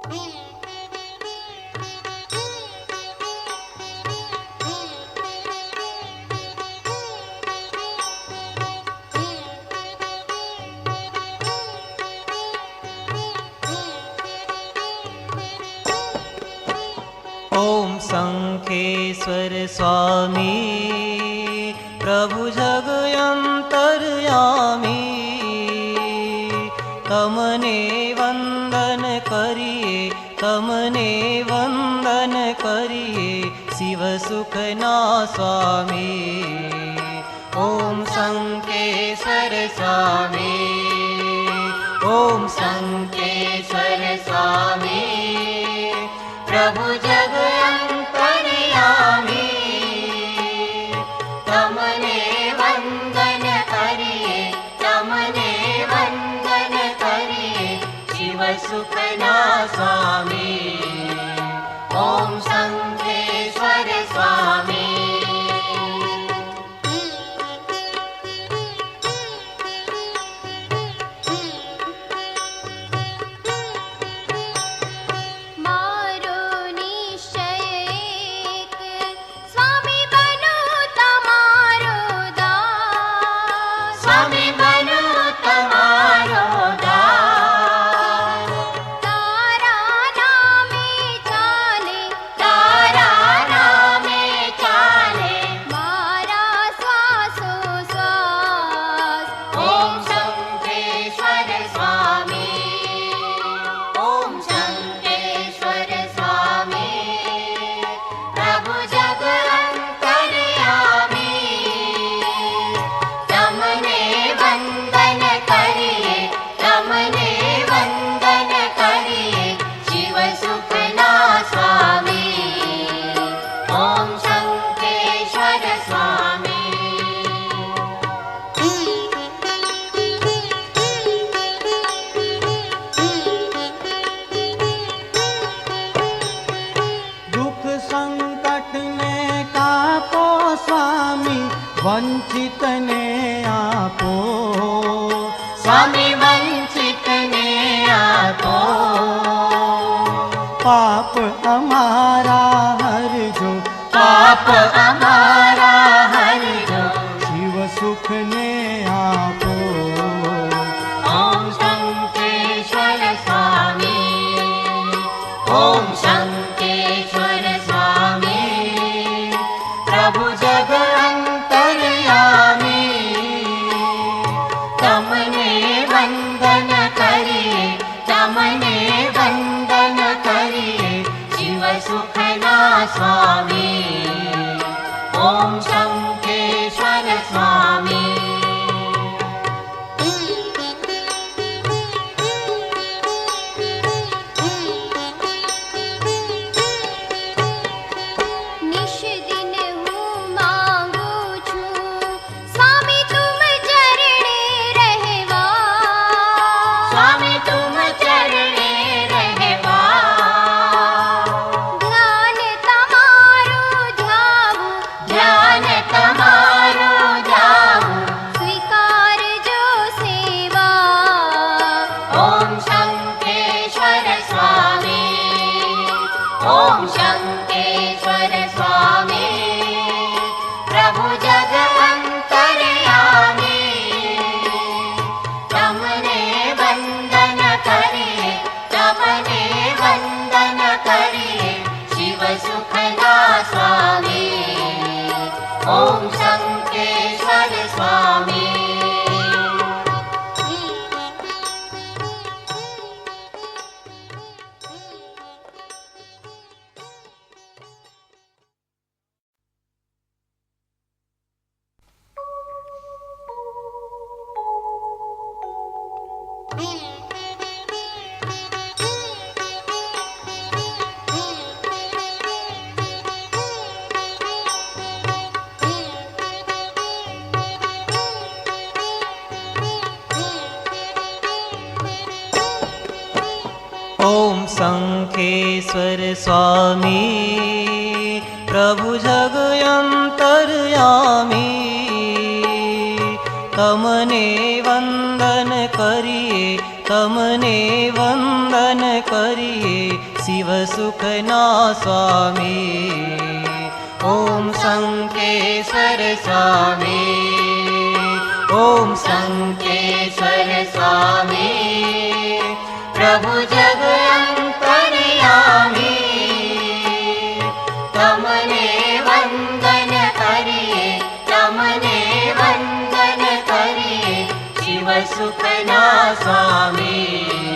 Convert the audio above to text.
ओम शंखेश्वर स्वामी प्रभु जगयंतरयामी, तमने वंदन करिए तमने वंदन करिए शिव सुखना स्वामी। ओम शंखेश्वर स्वामी, ओम शंखेश्वर स्वामी प्रभु जगयंतरयामी, तमने वंदन करिए तमने वंदन करिए शिव सुखना स्वामी। ओम शंखेश्वर स्वामी। वंचित ने आपो स्वामी, वंचित ने आपो। पाप हमारा हरजो पाप हमारा हरजो शिव सुख ने आपो। ओम शंखेश्वर स्वामी, ओम शंखेश्वर स्वामी प्रभु जगयंतरयामी, तमने वंदन करिए तमने वंदन करिए शिव सुखना स्वामी। ओम शंखेश्वर स्वामी। ओम शंखेश्वर स्वामी प्रभु जगयंतरयामी, तमने वंदन करिए तमने वंदन करिए शिव सुखना स्वामी। ओम शंखेश्वर स्वामी। ओम शंखेश्वर स्वामी प्रभु जगयंतरयामी, तमने वंदन करिए તમને વંદન કરીએ શિવ સુખના સ્વામી. ઓમ શંખેશ્વર સ્વામી, ઓમ શંખેશ્વર સ્વામી, પ્રભુ જગ અંતર્યામી. તમને વંદન કરીએ, તમને વંદન કરીએ શિવ સુખના સ્વામી.